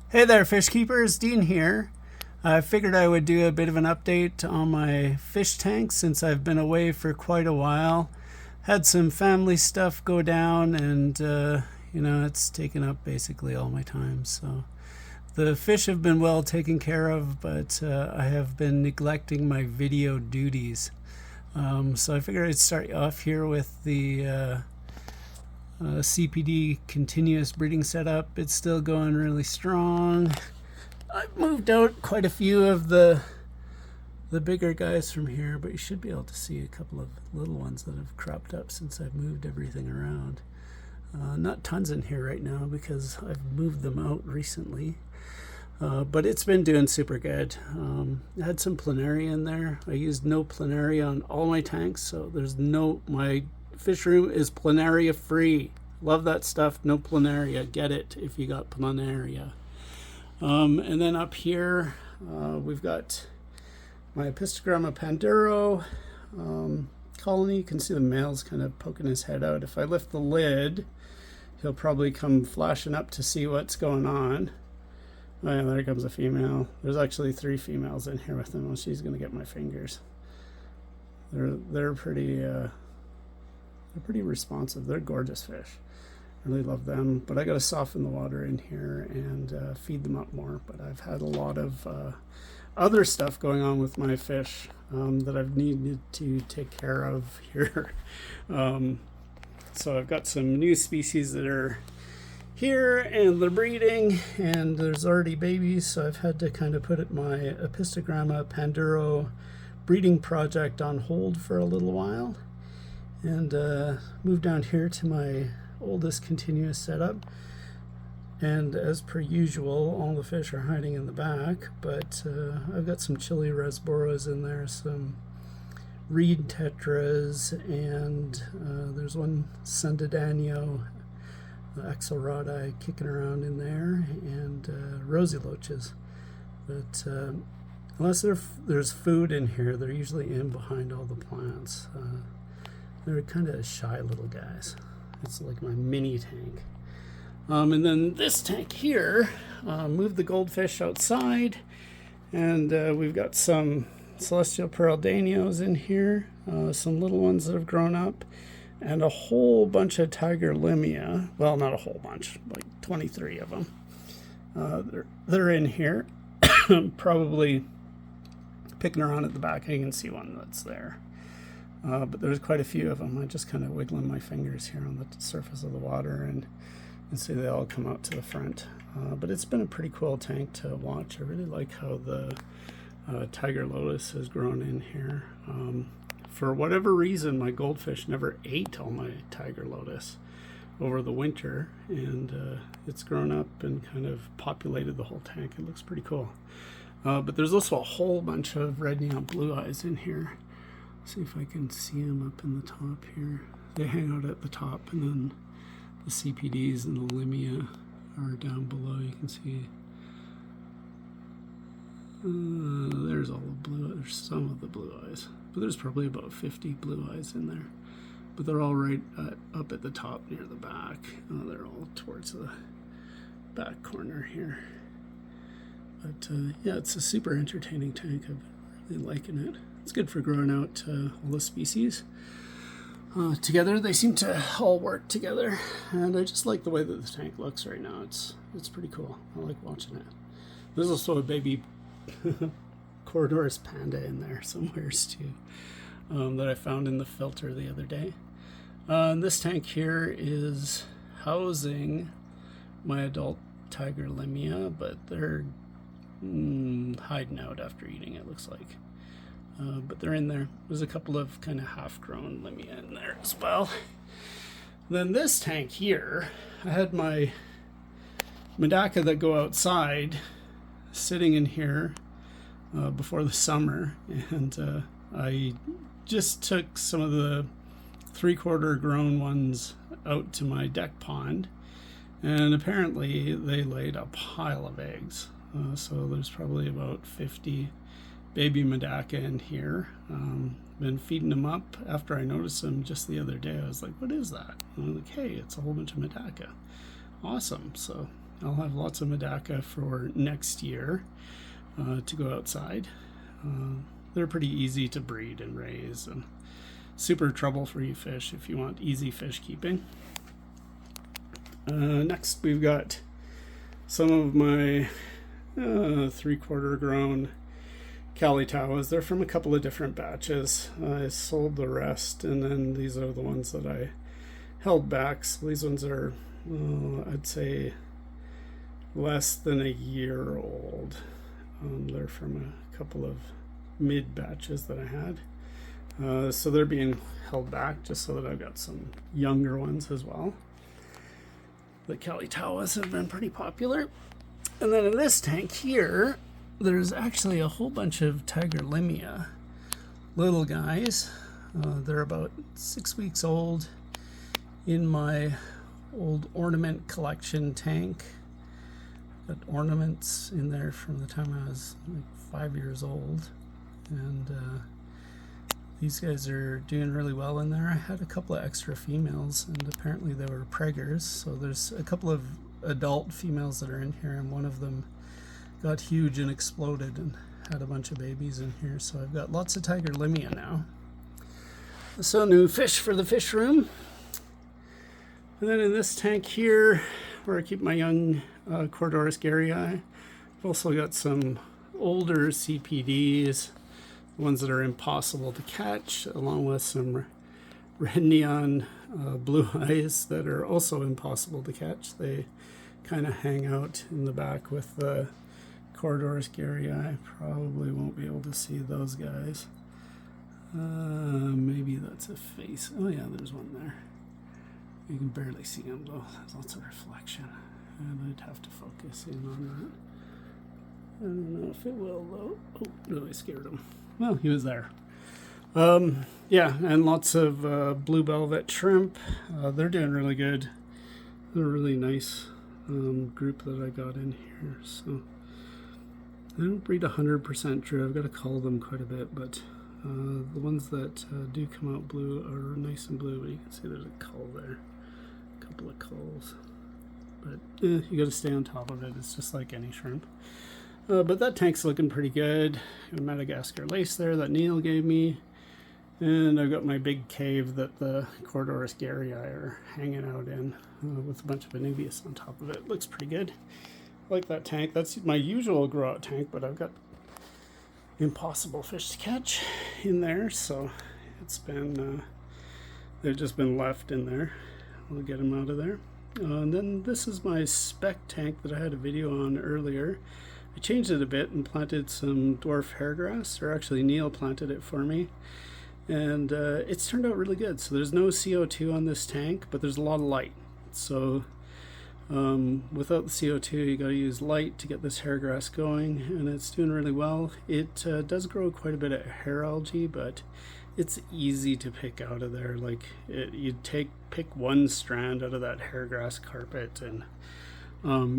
Hey there, fish keepers. Dean here. I figured I would do a bit of an update on my fish tank since I've been away for quite a while. Had some family stuff go down, and it's taken up basically all my time. So the fish have been well taken care of, but I have been neglecting my video duties. So I figured I'd start off here with the CPD continuous breeding setup. It's still going really strong. I've moved out quite a few of the bigger guys from here, but you should be able to see a couple of little ones that have cropped up since I've moved everything around. Not tons in here right now because I've moved them out recently. But it's been doing super good. I had some planaria in there. I used no planaria on all my tanks, so my fish room is planaria free. Love that stuff. No planaria. Get it if you got planaria. And then up here, we've got my Apistogramma panduro colony. You can see the male's kind of poking his head out. If I lift the lid, he'll probably come flashing up to see what's going on. Oh yeah, there comes a female. There's actually 3 females in here with him. Well, she's gonna get my fingers. They're pretty responsive. They're gorgeous fish. I really love them, but I got to soften the water in here and feed them up more. But I've had a lot of other stuff going on with my fish that I've needed to take care of here. So I've got some new species that are here and they're breeding, and there's already babies, so I've had to kind of put my Apistogramma panduro breeding project on hold for a little while and move down here to my oldest continuous setup. And as per usual, all the fish are hiding in the back, but I've got some chili rasboras in there, some reed tetras, and there's one Sundadanio axelrodi kicking around in there, and rosy loaches. But unless there's food in here, they're usually in behind all the plants. They're kind of shy little guys. It's like my mini tank. And then this tank here, moved the goldfish outside, and we've got some celestial pearldanios in here, some little ones that have grown up, and a whole bunch of tiger limia. Well, not a whole bunch, like 23 of them. They're in here, probably picking around at the back. You can see one that's there. But there's quite a few of them. I just kind of wiggling my fingers here on the surface of the water and see they all come out to the front. But it's been a pretty cool tank to watch. I really like how the tiger lotus has grown in here. For whatever reason, my goldfish never ate all my tiger lotus over the winter, and it's grown up and kind of populated the whole tank. It looks pretty cool. But there's also a whole bunch of red neon blue eyes in here. See if I can see them up in the top here. They hang out at the top, and then the CPDs and the limia are down below. You can see there's all the blue. There's some of the blue eyes, but there's probably about 50 blue eyes in there. But they're all right up at the top near the back. They're all towards the back corner here. But yeah, it's a super entertaining tank. I've been really liking it. It's good for growing out all the species together. They seem to all work together, and I just like the way that the tank looks right now. It's pretty cool. I like watching it. There's also a baby Corridorus panda in there somewheres too, that I found in the filter the other day. And this tank here is housing my adult tiger limia, but they're hiding out after eating, it looks like. But they're in there. There's a couple of kind of half-grown limia in there as well. Then this tank here, I had my Medaka that go outside sitting in here before the summer, and I just took some of the 3/4 grown ones out to my deck pond, and apparently they laid a pile of eggs. So there's probably about 50 baby Medaka in here. Been feeding them up. After I noticed them just the other day, I was like, what is that? And I'm like, hey, it's a whole bunch of Medaka. Awesome. So I'll have lots of Medaka for next year to go outside. They're pretty easy to breed and raise, and super trouble-free fish if you want easy fish keeping. Next, we've got some of my 3/4 grown Calitawas. They're from a couple of different batches. I sold the rest, and then these are the ones that I held back. So these ones are, I'd say, less than a year old. They're from a couple of mid batches that I had. So they're being held back just so that I've got some younger ones as well. The Calitawas have been pretty popular. And then in this tank here, there's actually a whole bunch of Tigerlimia little guys. They're about 6 weeks old in my old ornament collection tank. Got ornaments in there from the time I was like 5 years old. And these guys are doing really well in there. I had a couple of extra females, and apparently they were preggers. So there's a couple of adult females that are in here, and one of them got huge and exploded and had a bunch of babies in here. So I've got lots of Tigerlimia now. So new fish for the fish room. And then in this tank here, where I keep my young Cordoris garryi, I've also got some older CPDs, ones that are impossible to catch, along with some red neon blue eyes that are also impossible to catch. They kind of hang out in the back with the Cordoris garryi. Probably won't be able to see those guys. Maybe that's a face. Oh yeah, there's one there. You can barely see him though. There's lots of reflection, and I'd have to focus in on that. I don't know if it will though. Oh no, I scared him. Well, he was there. Yeah, and lots of blue velvet shrimp. They're doing really good. They're a really nice group that I got in here. So I don't breed 100% true. I've got to cull them quite a bit, but the ones that do come out blue are nice and blue. But you can see there's a cull there, a couple of culls. But you got to stay on top of it. It's just like any shrimp. But that tank's looking pretty good. Got a Madagascar lace there that Neil gave me. And I've got my big cave that the Cordoris garryi are hanging out in with a bunch of Anubias on top of it. Looks pretty good. I like that tank. That's my usual grow out tank, but I've got impossible fish to catch in there. So it's been, they've just been left in there. We'll get them out of there. And then this is my spec tank that I had a video on earlier. I changed it a bit and planted some dwarf hairgrass, or actually Neil planted it for me. And it's turned out really good. So there's no CO2 on this tank, but there's a lot of light. So without the CO2, you got to use light to get this hairgrass going, and it's doing really well. It does grow quite a bit of hair algae, but it's easy to pick out of there. Like you pick one strand out of that hairgrass carpet, and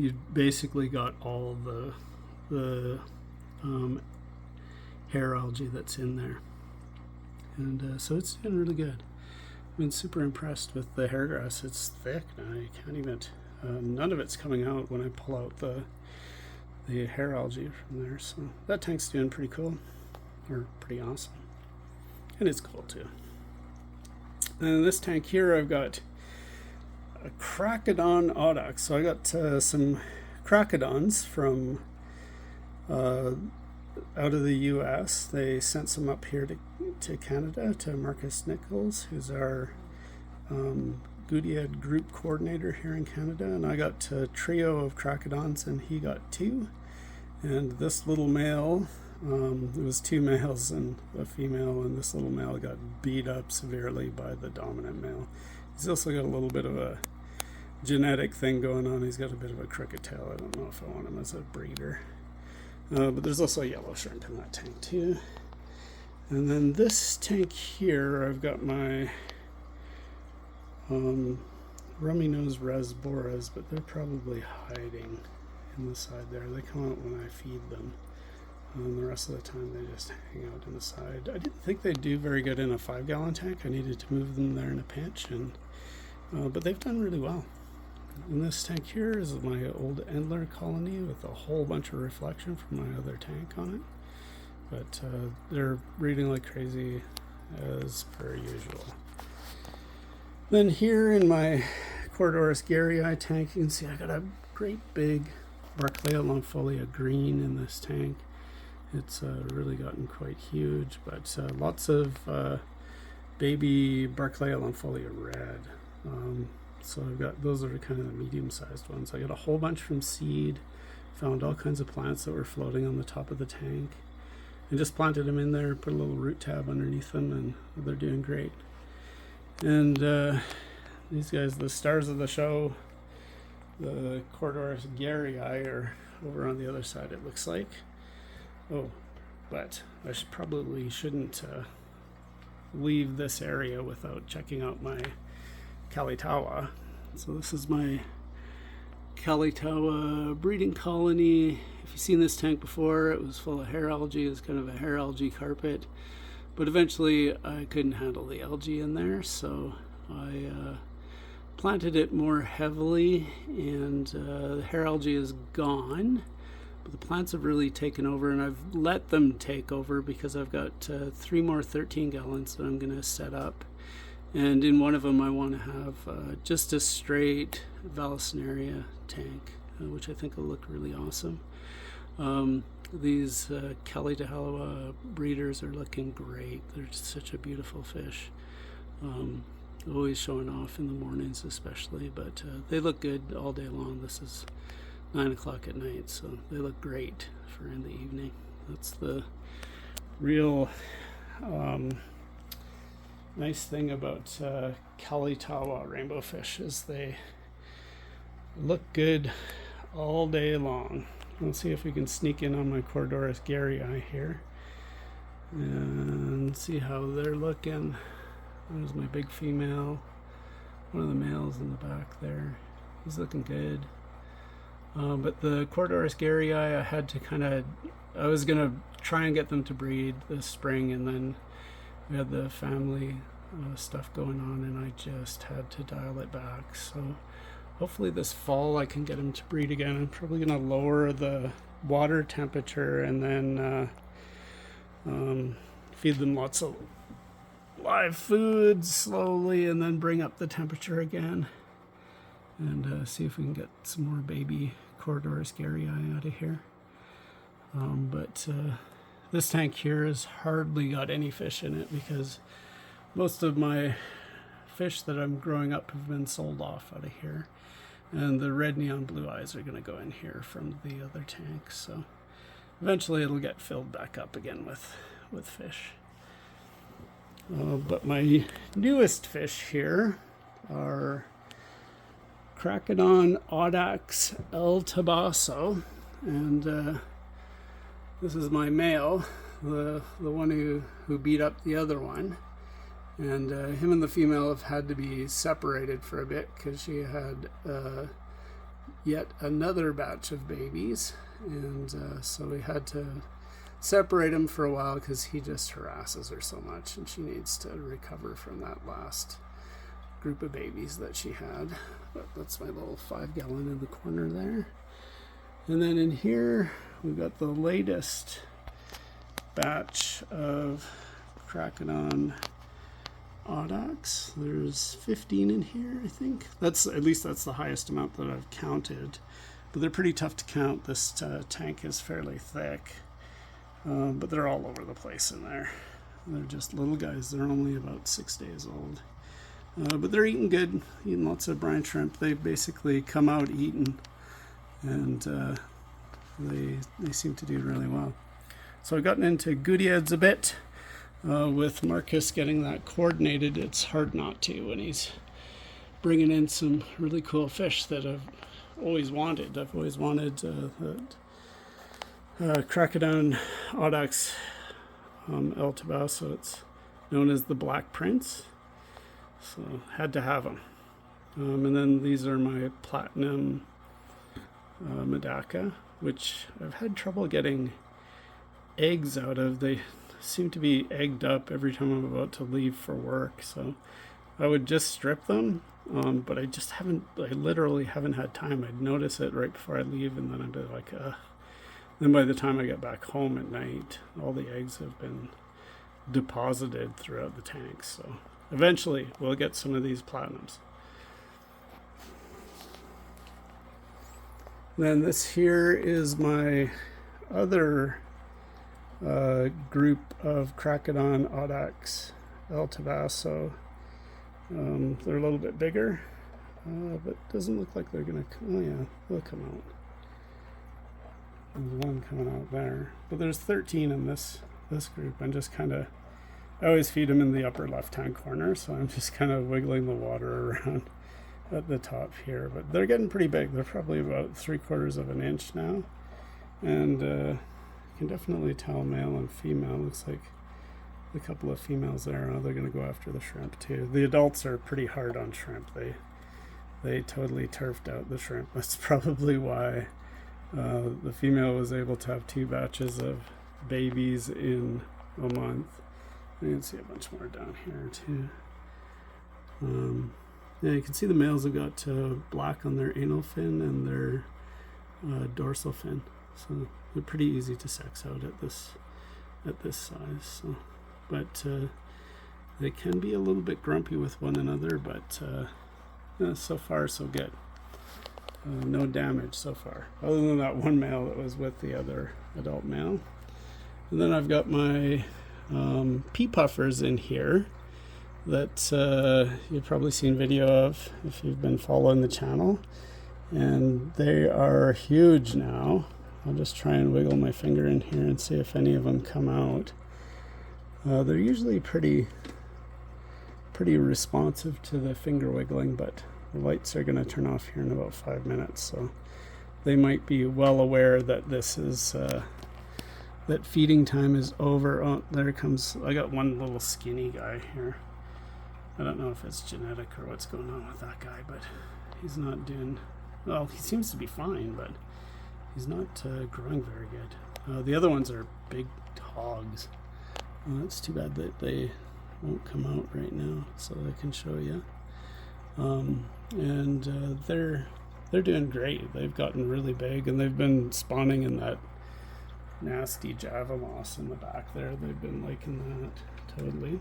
you basically got all the hair algae that's in there. And so it's doing really good. I've been super impressed with the hairgrass. It's thick now. You can't even, none of it's coming out when I pull out the hair algae from there. So that tank's doing pretty cool, or pretty awesome. And it's cool too. And in this tank here, I've got a Cracodon audax. So I got some Cracodons from out of the US. They sent some up here to Canada, to Marcus Nichols, who's our Goudiad group coordinator here in Canada. And I got a trio of Cracodons, and he got 2. And this little male, it was 2 males and a female, and this little male got beat up severely by the dominant male. He's also got a little bit of a genetic thing going on. He's got a bit of a crooked tail. I don't know if I want him as a breeder. But there's also a yellow shrimp in that tank too. And then this tank here, I've got my rummy nose rasboras, but they're probably hiding in the side there. They come out when I feed them. And the rest of the time they just hang out in the side. I didn't think they'd do very good in a 5-gallon tank. I needed to move them there in a pinch, and but they've done really well. And this tank here is my old Endler colony with a whole bunch of reflection from my other tank on it. But they're breeding like crazy as per usual. Then here in my Cordoris garryi tank, you can see I got a great big Barclaya longfolia green in this tank. It's really gotten quite huge, but lots of baby Barclaya longfolia red. So I've got, those are kind of the medium-sized ones. I got a whole bunch from seed, found all kinds of plants that were floating on the top of the tank, and just planted them in there, put a little root tab underneath them, and they're doing great. And these guys, the stars of the show, the Cordoris garryi, are over on the other side, it looks like. Oh, but I probably shouldn't leave this area without checking out my Kalitawa. So this is my Kalitawa breeding colony. If you've seen this tank before, it was full of hair algae. It was kind of a hair algae carpet, but eventually I couldn't handle the algae in there, so I planted it more heavily, and the hair algae is gone, but the plants have really taken over, and I've let them take over because I've got 3 more 13 gallons that I'm going to set up. And in one of them I want to have just a straight Vallisneria tank, which I think will look really awesome. These Kalitawa breeders are looking great. They're just such a beautiful fish. Always showing off in the mornings especially, but they look good all day long. This is 9 o'clock at night, so they look great for in the evening. That's the real nice thing about Kalitawa rainbow fish, is they look good all day long. Let's see if we can sneak in on my Cordoris garryi here and see how they're looking. There's my big female, one of the males in the back there. He's looking good. But the Cordoris garryi, I had to I was gonna try and get them to breed this spring, and then we had the family stuff going on, and I just had to dial it back. So hopefully this fall I can get them to breed again. I'm probably going to lower the water temperature and then feed them lots of live food slowly, and then bring up the temperature again, and see if we can get some more baby Cordoris garryi out of here. But this tank here has hardly got any fish in it because most of my fish that I'm growing up have been sold off out of here, and the red neon blue eyes are going to go in here from the other tank. So eventually it'll get filled back up again with fish. But my newest fish here are Cracodon Audax El Tabasso, and this is my male, the one who beat up the other one, and him and the female have had to be separated for a bit because she had yet another batch of babies, and so we had to separate him for a while because he just harasses her so much, and she needs to recover from that last group of babies that she had. But that's my little 5-gallon in the corner there. And then in here we've got the latest batch of Cracodon Audax. There's 15 in here, I think. That's the highest amount that I've counted, but they're pretty tough to count. This tank is fairly thick, but they're all over the place in there. They're just little guys. They're only about 6 days old, but they're eating good, eating lots of brine shrimp. They basically come out eating, and they seem to do really well. So I've gotten into Goodyeads a bit. With Marcus getting that coordinated, it's hard not to when he's bringing in some really cool fish that I've always wanted. I've always wanted Cracodon Audax El Tabasso. It's known as the Black Prince, so had to have them. And then these are my Platinum Medaka, which I've had trouble getting eggs out of. They seem to be egged up every time I'm about to leave for work, so I would just strip them but I just haven't, I literally haven't had time. I'd notice it right before I leave, and then I'd be like, then by the time I get back home at night, all the eggs have been deposited throughout the tank. So eventually we'll get some of these platinums. Then this here is my other group of Cracodon Audax El Tabasso. They're a little bit bigger, but it doesn't look like they're gonna, oh yeah, they'll come out. There's one coming out there, but there's 13 in this group. I'm just kind of, I always feed them in the upper left hand corner, so I'm just kind of wiggling the water around at the top here. But they're getting pretty big. They're probably about 3/4 of an inch now, and you can definitely tell male and female. Looks like a couple of females there. Oh, they're going to go after the shrimp too. The adults are pretty hard on shrimp. They totally turfed out the shrimp. That's probably why the female was able to have 2 batches of babies in a month. You can see a bunch more down here too. Yeah, you can see the males have got black on their anal fin and their dorsal fin, so they're pretty easy to sex out at this size. So, but they can be a little bit grumpy with one another, but so far so good. No damage so far, other than that one male that was with the other adult male. And then I've got my pea puffers in here that you've probably seen video of if you've been following the channel, and they are huge now. I'll just try and wiggle my finger in here and see if any of them come out. They're usually pretty responsive to the finger wiggling, but the lights are going to turn off here in about 5 minutes, so they might be well aware that this is that feeding time is over. Oh, there comes, I got one little skinny guy here. I don't know if it's genetic or what's going on with that guy, but he's not doing well. He seems to be fine, but he's not growing very good. The other ones are big hogs. It's too bad that they won't come out right now so I can show you. And they're doing great. They've gotten really big, and they've been spawning in that nasty Java moss in the back there. They've been liking that totally.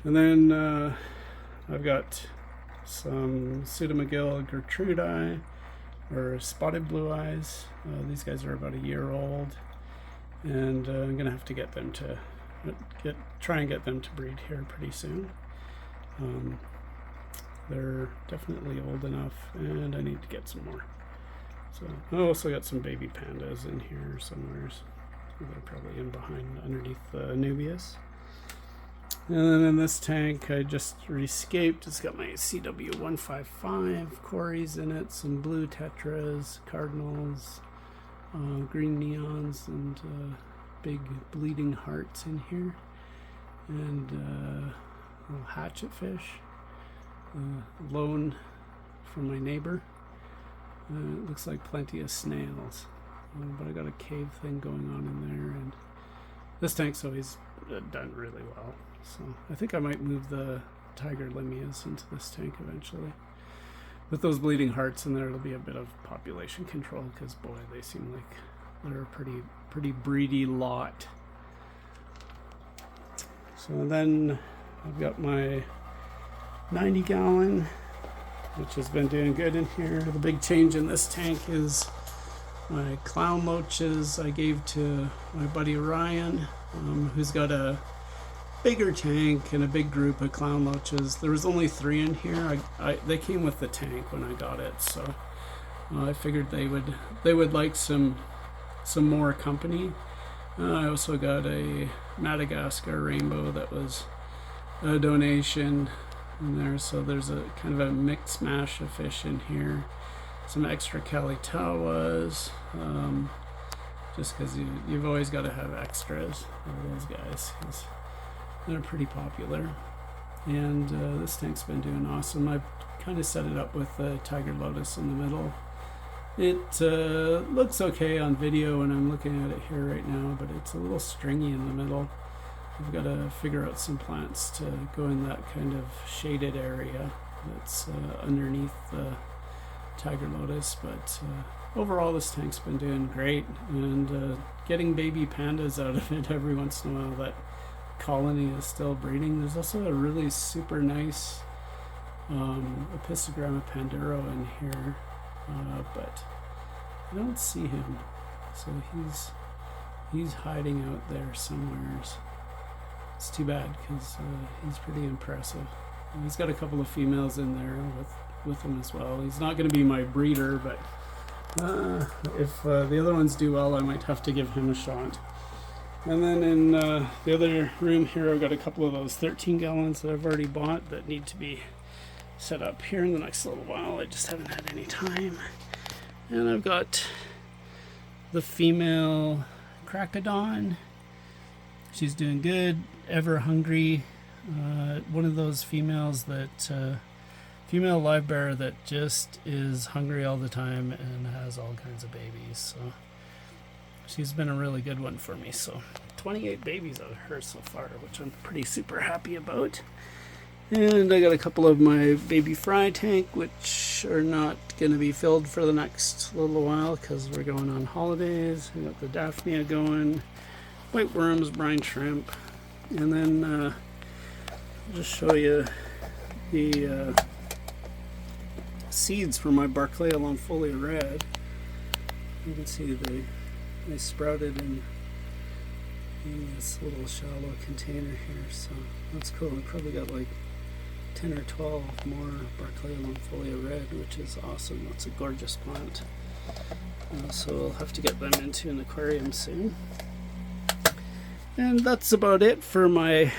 And then I've got some Pseudomagilla gertrudii, or spotted blue eyes. These guys are about a year old, and I'm gonna have to get them to try and get them to breed here pretty soon. They're definitely old enough, and I need to get some more. So I also got some baby pandas in here somewhere. They're probably in behind underneath the Nubius. And then in this tank I just rescaped. It's got my CW155 Cories in it, some blue tetras, cardinals, green neons, and big bleeding hearts in here, and little hatchet fish, loan from my neighbor. It looks like plenty of snails, but I got a cave thing going on in there, and this tank's always done really well. So I think I might move the tiger limias into this tank eventually. With those bleeding hearts in there, it'll be a bit of population control, because boy, they seem like they're a pretty breedy lot. So then I've got my 90-gallon, which has been doing good in here. The big change in this tank is my clown loaches I gave to my buddy Ryan, who's got a bigger tank and a big group of clown loaches. There was only 3 in here. They came with the tank when I got it, so I figured they would like some more company. I also got a Madagascar rainbow that was a donation in there, so there's a kind of a mixed mash of fish in here. Some extra Kalitawas, just because you've always got to have extras of those guys, 'cause they're pretty popular. And this tank's been doing awesome. I've kind of set it up with the Tiger Lotus in the middle. It looks okay on video when I'm looking at it here right now, but it's a little stringy in the middle. I've got to figure out some plants to go in that kind of shaded area. that's underneath the tiger lotus. But overall, this tank's been doing great, and getting baby pandas out of it every once in a while. That colony is still breeding. There's also a really super nice Apistogramma panduro in here, but I don't see him, so he's hiding out there somewhere. It's too bad, because he's pretty impressive. And he's got a couple of females in there with him as well. He's not going to be my breeder, but if the other ones do well, I might have to give him a shot. And then in the other room here, I've got a couple of those 13 gallons that I've already bought that need to be set up here in the next little while. I just haven't had any time. And I've got the female Cracodon. She's doing good, ever hungry. One of those females that, female live bearer that just is hungry all the time and has all kinds of babies. So she's been a really good one for me. So 28 babies out of her so far, which I'm pretty super happy about. And I got a couple of my baby fry tank, which are not going to be filled for the next little while because we're going on holidays. We got the Daphnia going, white worms, brine shrimp, and then I'll just show you the seeds for my Barclay Longfolia red. You can see they sprouted in this little shallow container here, so that's cool. I probably got like 10 or 12 more Barclay Longfolia red, which is awesome. That's a gorgeous plant. So I'll have to get them into an aquarium soon. And that's about it for my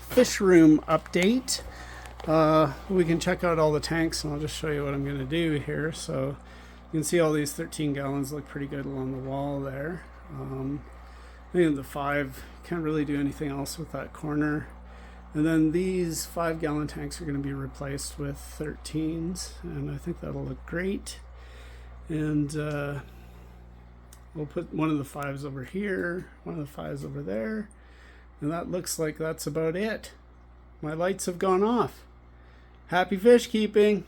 fish room update. We can check out all the tanks, and I'll just show you what I'm going to do here. So you can see all these 13 gallons look pretty good along the wall there. I think the 5 can't really do anything else with that corner. And then these 5-gallon tanks are going to be replaced with 13s, and I think that'll look great. And we'll put one of the 5s over here, one of the 5s over there, and that looks like that's about it. My lights have gone off. Happy fish keeping!